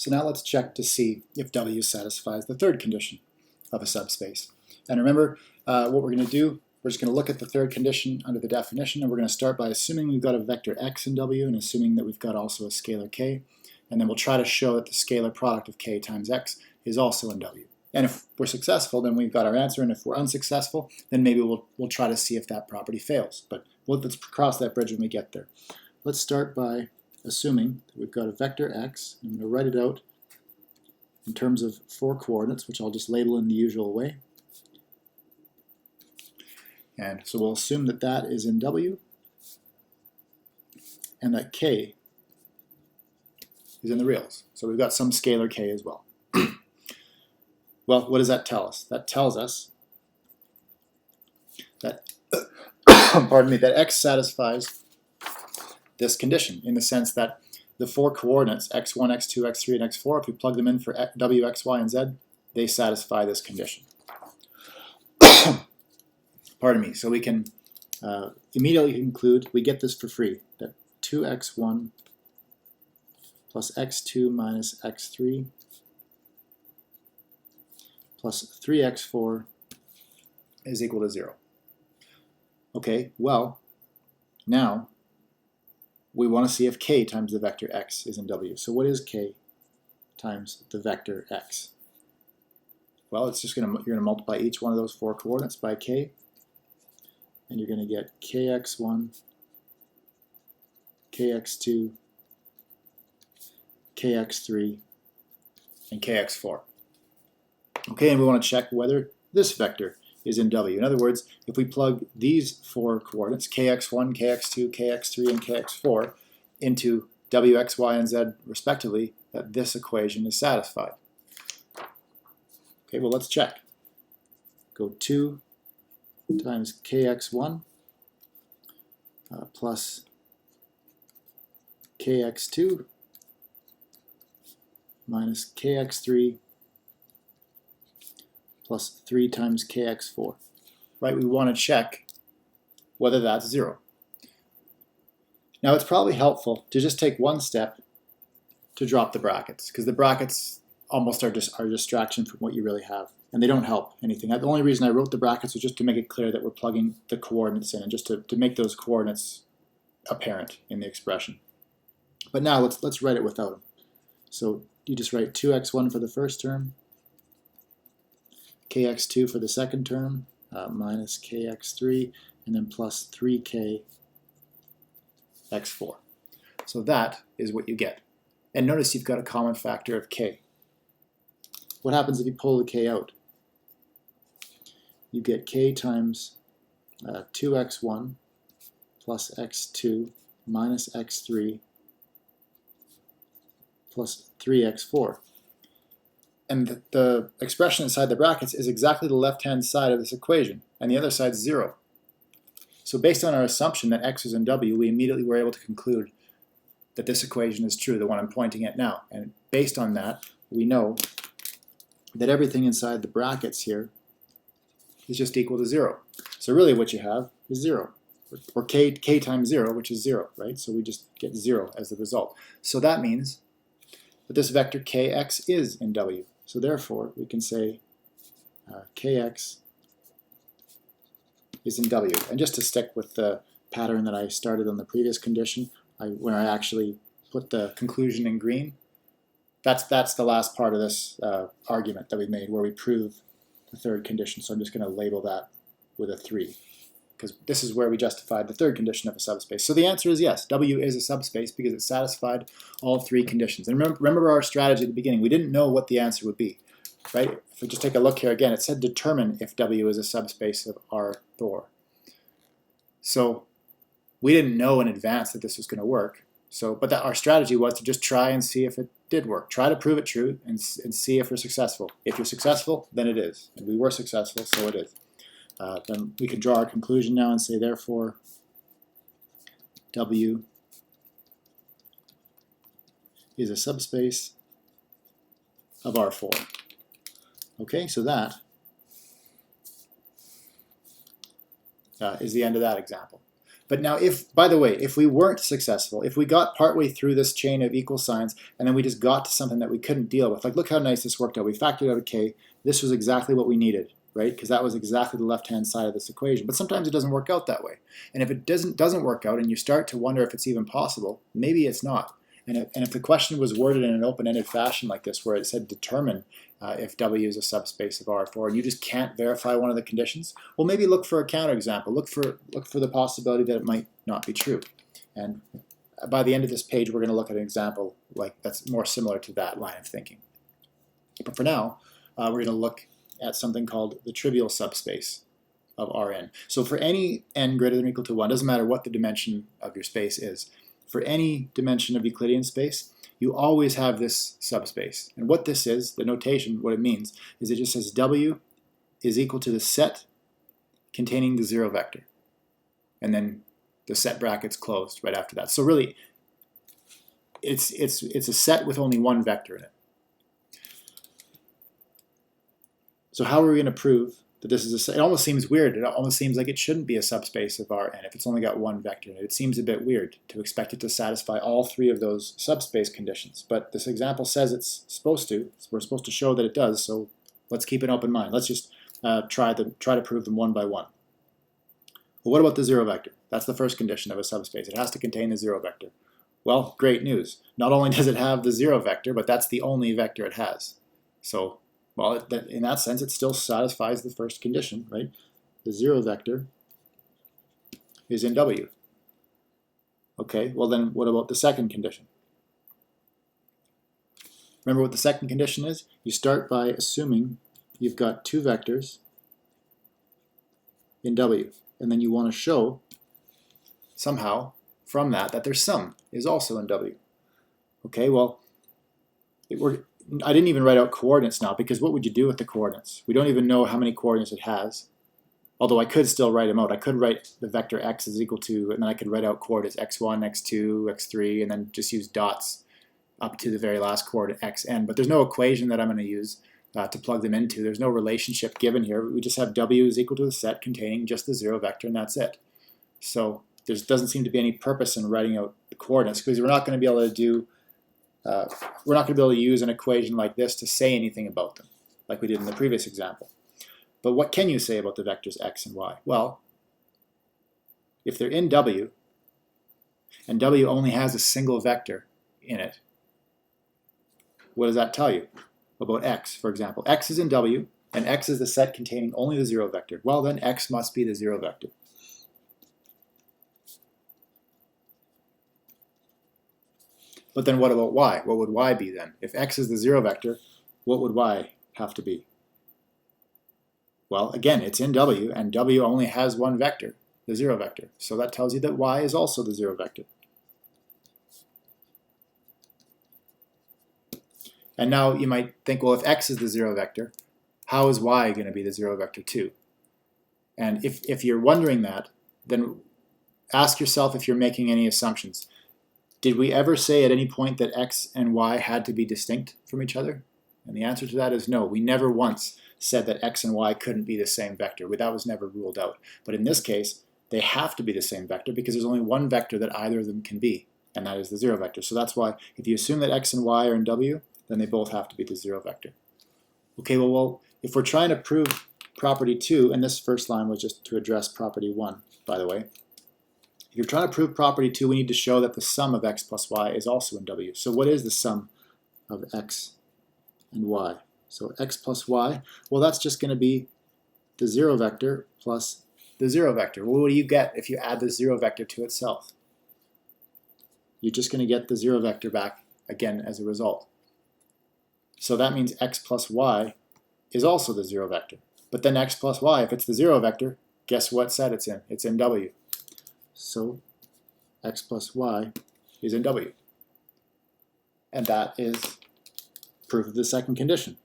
So now let's check to see if W satisfies the third condition of a subspace. And remember, what we're going to do, we're just going to look at the third condition under the definition, and we're going to start by assuming we've got a vector x in W and assuming that we've got also a scalar k. And then we'll try to show that the scalar product of k times x is also in W. And if we're successful, then we've got our answer, and if we're unsuccessful, then maybe we'll try to see if that property fails. But let's cross that bridge when we get there. Let's start by assuming that we've got a vector x. I'm going to write it out in terms of 4 coordinates, which I'll just label in the usual way. And so we'll assume that that is in W, and that k is in the reals. So we've got some scalar k as well. Well, what does that tell us? That tells us that, pardon me, that x satisfies this condition in the sense that the 4 coordinates, x1, x2, x3, and x4, if we plug them in for w, x, y, and z, they satisfy this condition. Pardon me. So we can immediately conclude, we get this for free, that 2x1 plus x2 minus x3 plus 3x4 is equal to 0. Okay, well, now we want to see if k times the vector x is in W. So what is k times the vector x? Well, it's just you're going to multiply each one of those 4 coordinates by k, and you're going to get kx1, kx2, kx3, and kx4. Okay, and we want to check whether this vector is in W. In other words, if we plug these 4 coordinates, kx1, kx2, kx3, and kx4, into w, x, y, and z respectively, that this equation is satisfied. Okay, well, let's check. Go 2 times kx1 plus kx2 minus kx3 plus 3 times kx4. Right, we want to check whether that's 0. Now it's probably helpful to just take one step to drop the brackets, because the brackets almost are just a distraction from what you really have, and they don't help anything. The only reason I wrote the brackets was just to make it clear that we're plugging the coordinates in, and just to make those coordinates apparent in the expression. But now let's write it without them. So you just write 2x1 for the first term, kx2 for the second term, minus kx3, and then plus 3k x4. So that is what you get. And notice you've got a common factor of k. What happens if you pull the k out? You get k times 2x1 plus x2 minus x3 plus 3x4. And the expression inside the brackets is exactly the left-hand side of this equation, and the other side is 0. So based on our assumption that x is in W, we immediately were able to conclude that this equation is true, the one I'm pointing at now. And based on that, we know that everything inside the brackets here is just equal to 0. So really what you have is 0, or k times 0, which is 0, right? So we just get 0 as the result. So that means that this vector kx is in W. So therefore, we can say kx is in W. And just to stick with the pattern that I started on the previous condition, when I actually put the conclusion in green, that's the last part of this argument that we made, where we prove the third condition. So I'm just going to label that with a 3, because this is where we justified the third condition of a subspace. So the answer is yes, W is a subspace because it satisfied all 3 conditions. And remember our strategy at the beginning. We didn't know what the answer would be, right? If we just take a look here again, it said determine if W is a subspace of R-Thor. So we didn't know in advance that this was going to work. But our strategy was to just try and see if it did work. Try to prove it true and see if we're successful. If you're successful, then it is. And we were successful, so it is. Then we can draw our conclusion now and say, therefore, W is a subspace of R4. Okay, so that is the end of that example. But now if, by the way, if we weren't successful, if we got partway through this chain of equal signs and then we just got to something that we couldn't deal with, like look how nice this worked out. We factored out a k. This was exactly what we needed, right? Because that was exactly the left-hand side of this equation. But sometimes it doesn't work out that way. And if it doesn't work out and you start to wonder if it's even possible, maybe it's not. And if the question was worded in an open-ended fashion like this, where it said determine if W is a subspace of R4, and you just can't verify one of the conditions, well, maybe look for a counterexample. Look for the possibility that it might not be true. And by the end of this page, we're going to look at an example like that's more similar to that line of thinking. But for now, we're going to look at something called the trivial subspace of Rn. So for any n greater than or equal to 1, doesn't matter what the dimension of your space is, for any dimension of Euclidean space, you always have this subspace. And what this is, the notation, what it means, is it just says W is equal to the set containing the zero vector. And then the set brackets closed right after that. So really, it's a set with only one vector in it. So how are we going to prove that this is a set? It almost seems weird. It almost seems like it shouldn't be a subspace of Rn if it's only got one vector in it. It seems a bit weird to expect it to satisfy all three of those subspace conditions. But this example says it's supposed to. So we're supposed to show that it does. So let's keep an open mind. Let's just try to prove them one by one. Well, what about the zero vector? That's the first condition of a subspace. It has to contain the zero vector. Well, great news. Not only does it have the zero vector, but that's the only vector it has. So, well, in that sense, it still satisfies the first condition, right? The zero vector is in W. Okay, well then what about the second condition? Remember what the second condition is? You start by assuming you've got two vectors in W, and then you want to show somehow from that their sum is also in W. Okay, well, I didn't even write out coordinates now, because what would you do with the coordinates? We don't even know how many coordinates it has, although I could still write them out. I could write the vector x is equal to, and then I could write out coordinates x1, x2, x3, and then just use dots up to the very last coordinate xn. But there's no equation that I'm going to use to plug them into. There's no relationship given here. We just have W is equal to the set containing just the zero vector, and that's it. So there doesn't seem to be any purpose in writing out the coordinates, because we're not going to be able to do we're not going to be able to use an equation like this to say anything about them, like we did in the previous example. But what can you say about the vectors x and y? Well, if they're in W, and W only has a single vector in it, what does that tell you about x, for example? X is in W, and x is the set containing only the zero vector. Well, then x must be the zero vector. But then what about y? What would y be then? If x is the zero vector, what would y have to be? Well, again, it's in W, and W only has one vector, the zero vector. So that tells you that y is also the zero vector. And now you might think, well, if x is the zero vector, how is y going to be the zero vector too? And if you're wondering that, then ask yourself if you're making any assumptions. Did we ever say at any point that x and y had to be distinct from each other? And the answer to that is no. We never once said that x and y couldn't be the same vector. That was never ruled out. But in this case, they have to be the same vector, because there's only one vector that either of them can be, and that is the zero vector. So that's why if you assume that x and y are in W, then they both have to be the zero vector. Okay, well, if we're trying to prove property 2, and this first line was just to address property 1, by the way. If you're trying to prove property 2, we need to show that the sum of x plus y is also in W. So what is the sum of x and y? So x plus y, well, that's just going to be the zero vector plus the zero vector. Well, what do you get if you add the zero vector to itself? You're just going to get the zero vector back again as a result. So that means x plus y is also the zero vector. But then x plus y, if it's the zero vector, guess what set it's in? It's in W. So x plus y is in W. And that is proof of the second condition.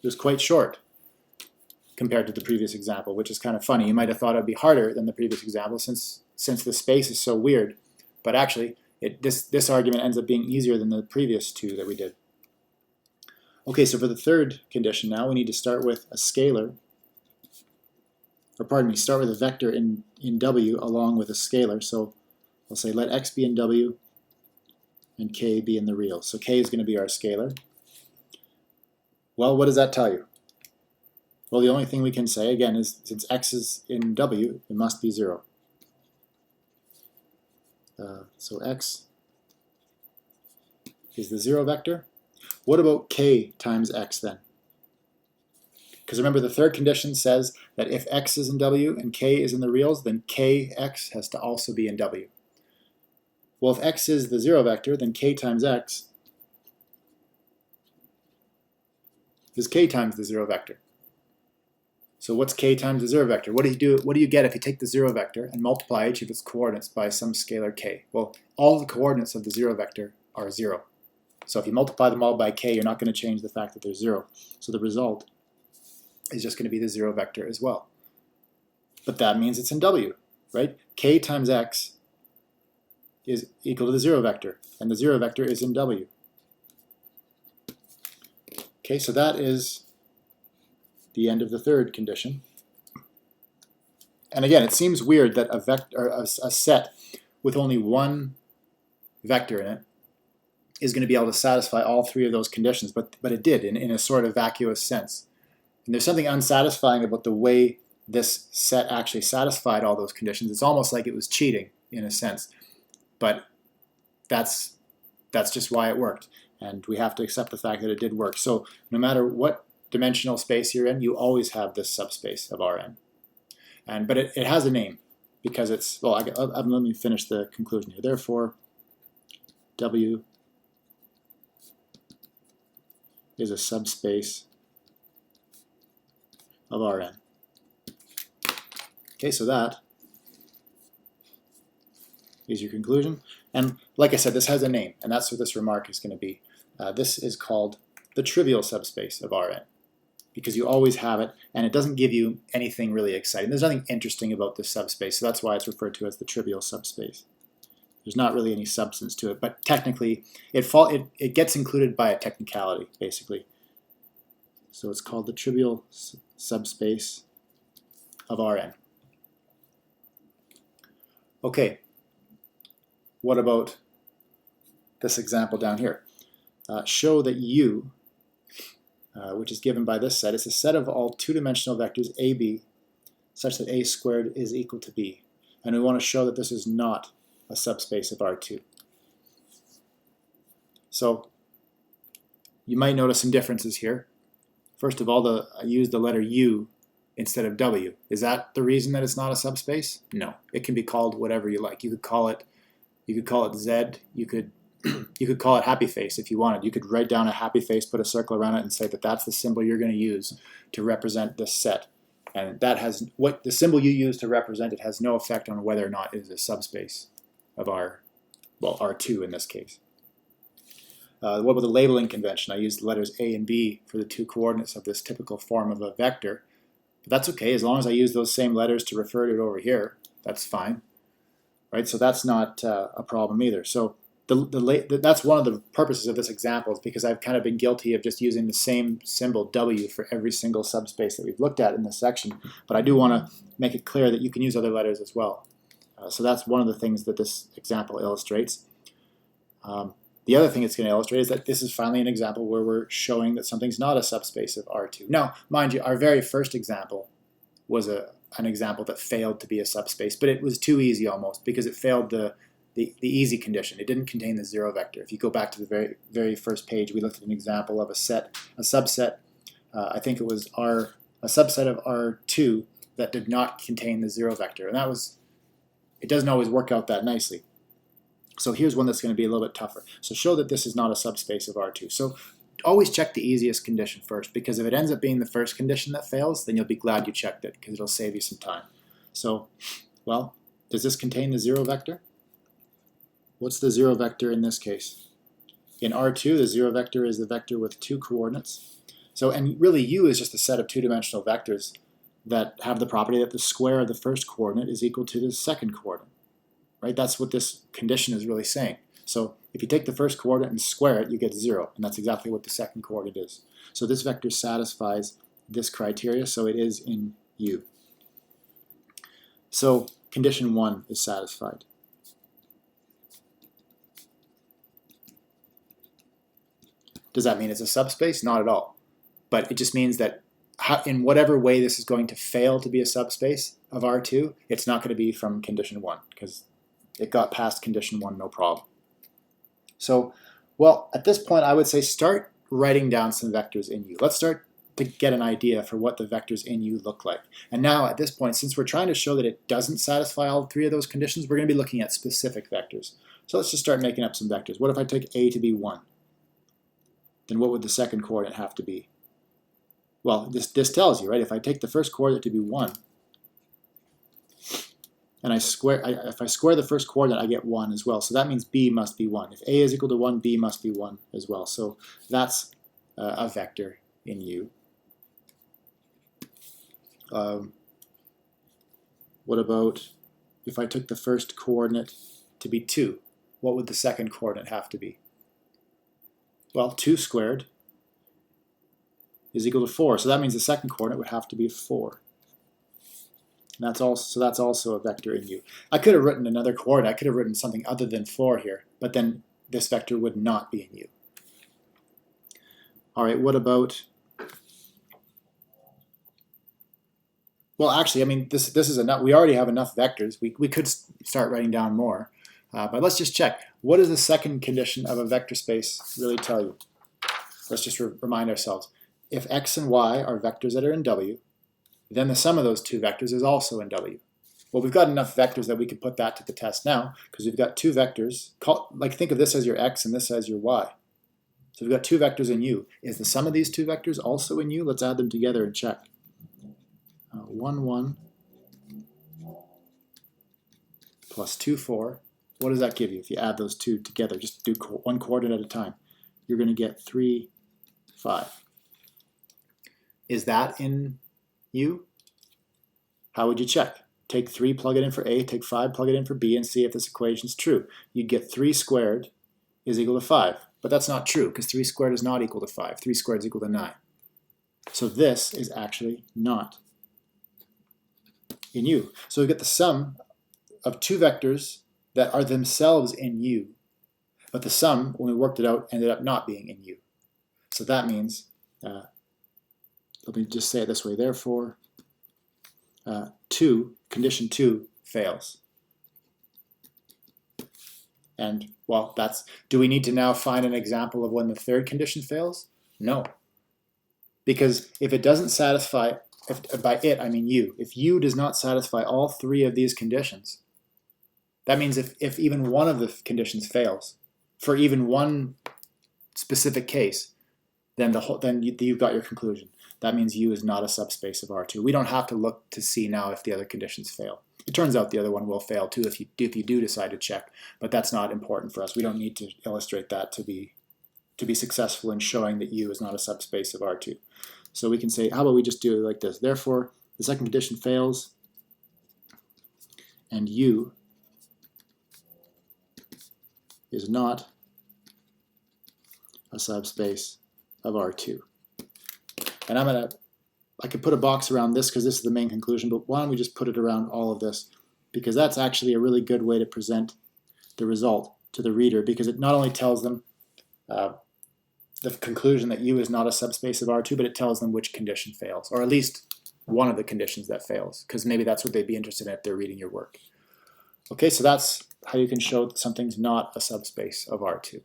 It was quite short compared to the previous example, which is kind of funny. You might have thought it would be harder than the previous example since the space is so weird. But actually, this argument ends up being easier than the previous two that we did. Okay, so for the third condition now, we need to start with a scalar or pardon me, start with a vector in W along with a scalar. So I'll say let x be in W and k be in the real. So k is going to be our scalar. Well, what does that tell you? Well, the only thing we can say, again, is since x is in W, it must be 0. So x is the 0 vector. What about k times x then? Because remember, the third condition says that if x is in W and k is in the reals, then kx has to also be in W. Well, if x is the 0 vector, then k times x is k times the 0 vector. So what's k times the 0 vector? What do you get if you take the 0 vector and multiply each of its coordinates by some scalar k? Well, all the coordinates of the 0 vector are 0. So if you multiply them all by k, you're not going to change the fact that they're 0. So the result is just going to be the 0 vector as well. But that means it's in W, right? K times x is equal to the 0 vector, and the 0 vector is in W. Okay, so that is the end of the third condition. And again, it seems weird that a set with only one vector in it is going to be able to satisfy all three of those conditions, but it did in a sort of vacuous sense. And there's something unsatisfying about the way this set actually satisfied all those conditions. It's almost like it was cheating in a sense, but that's just why it worked. And we have to accept the fact that it did work. So no matter what dimensional space you're in, you always have this subspace of Rn. But it has a name because it's, well, let me finish the conclusion here. Therefore, W is a subspace of Rn. Okay, so that is your conclusion. And like I said, this has a name, and that's what this remark is going to be. This is called the trivial subspace of Rn, because you always have it, and it doesn't give you anything really exciting. There's nothing interesting about this subspace, so that's why it's referred to as the trivial subspace. There's not really any substance to it, but technically, it gets included by a technicality, basically. So it's called the trivial subspace of Rn. Okay, what about this example down here? Show that U, which is given by this set, is a set of all two-dimensional vectors AB such that A squared is equal to B. And we want to show that this is not a subspace of R2. So you might notice some differences here. First of all, I used the letter U instead of W. Is that the reason that it's not a subspace? No. It can be called whatever you like. You could call it Z. You could call it happy face if you wanted. You could write down a happy face, put a circle around it, and say that that's the symbol you're going to use to represent this set. And that has what the symbol you use to represent it has no effect on whether or not it is a subspace of R2 in this case. What about the labeling convention? I used the letters A and B for the two coordinates of this typical form of a vector. But that's okay, as long as I use those same letters to refer to it over here, that's fine. Right? So that's not a problem either. So that's one of the purposes of this example, is because I've kind of been guilty of just using the same symbol W for every single subspace that we've looked at in this section. But I do want to make it clear that you can use other letters as well. So that's one of the things that this example illustrates. The other thing it's going to illustrate is that this is finally an example where we're showing that something's not a subspace of R2. Now, mind you, our very first example was an example that failed to be a subspace, but it was too easy almost because it failed the easy condition. It didn't contain the 0 vector. If you go back to the very first page, we looked at an example of a subset. I think it was a subset of R2 that did not contain the 0 vector, and it doesn't always work out that nicely. So here's one that's going to be a little bit tougher. So show that this is not a subspace of R2. So always check the easiest condition first, because if it ends up being the first condition that fails, then you'll be glad you checked it, because it'll save you some time. So, well, does this contain the 0 vector? What's the 0 vector in this case? In R2, the 0 vector is the vector with two coordinates. So, and really U is just a set of two-dimensional vectors that have the property that the square of the first coordinate is equal to the second coordinate. Right? That's what this condition is really saying. So if you take the first coordinate and square it, you get 0, and that's exactly what the second coordinate is. So this vector satisfies this criteria, so it is in U. So condition 1 is satisfied. Does that mean it's a subspace? Not at all. But it just means that in whatever way this is going to fail to be a subspace of R2, it's not going to be from condition 1 because it got past condition 1 no problem. So, well, at this point I would say start writing down some vectors in U. Let's start to get an idea for what the vectors in U look like. And now at this point, since we're trying to show that it doesn't satisfy all three of those conditions, we're going to be looking at specific vectors. So let's just start making up some vectors. What if I take A to be 1? Then what would the second coordinate have to be? Well, this tells you, right? If I take the first coordinate to be 1, and if I square the first coordinate, I get 1 as well. So that means B must be 1. If A is equal to 1, B must be 1 as well. So that's a vector in U. What about if I took the first coordinate to be 2? What would the second coordinate have to be? Well, 2 squared is equal to 4. So that means the second coordinate would have to be 4. And that's also a vector in U. I could have written another coordinate. I could have written something other than 4 here, but then this vector would not be in U. All right, what about... Well, actually, I mean, this is enough. We already have enough vectors. We could start writing down more. But let's just check. What does the second condition of a vector space really tell you? Let's just remind ourselves. If x and y are vectors that are in W, then the sum of those two vectors is also in W. Well, we've got enough vectors that we could put that to the test now, because we've got two vectors. Like, think of this as your x and this as your y. So we've got two vectors in U. Is the sum of these two vectors also in U? Let's add them together and check. 1, 1 plus 2, 4. What does that give you if you add those two together? Just do one coordinate at a time. You're going to get 3, 5. Is that in U? How would you check? Take 3, plug it in for A, take 5, plug it in for B, and see if this equation is true. You'd get 3 squared is equal to 5. But that's not true, because 3 squared is not equal to 5. 3 squared is equal to 9. So this is actually not in U. So we've got the sum of two vectors that are themselves in U, but the sum, when we worked it out, ended up not being in U. So that means, let me just say it this way, therefore, condition 2 fails. And, well, do we need to now find an example of when the third condition fails? No. Because if it doesn't satisfy, by it I mean U, if U does not satisfy all three of these conditions, that means if even one of the conditions fails, for even one specific case, then you've got your conclusion. That means U is not a subspace of R2. We don't have to look to see now if the other conditions fail. It turns out the other one will fail too if you do decide to check, but that's not important for us. We don't need to illustrate that to be successful in showing that U is not a subspace of R2. So we can say, how about we just do it like this? Therefore, the second condition fails, and U is not a subspace of R2. And I could put a box around this because this is the main conclusion, but why don't we just put it around all of this? Because that's actually a really good way to present the result to the reader, because it not only tells them the conclusion that U is not a subspace of R2, but it tells them which condition fails, or at least one of the conditions that fails, because maybe that's what they'd be interested in if they're reading your work. Okay, so that's how you can show that something's not a subspace of R2.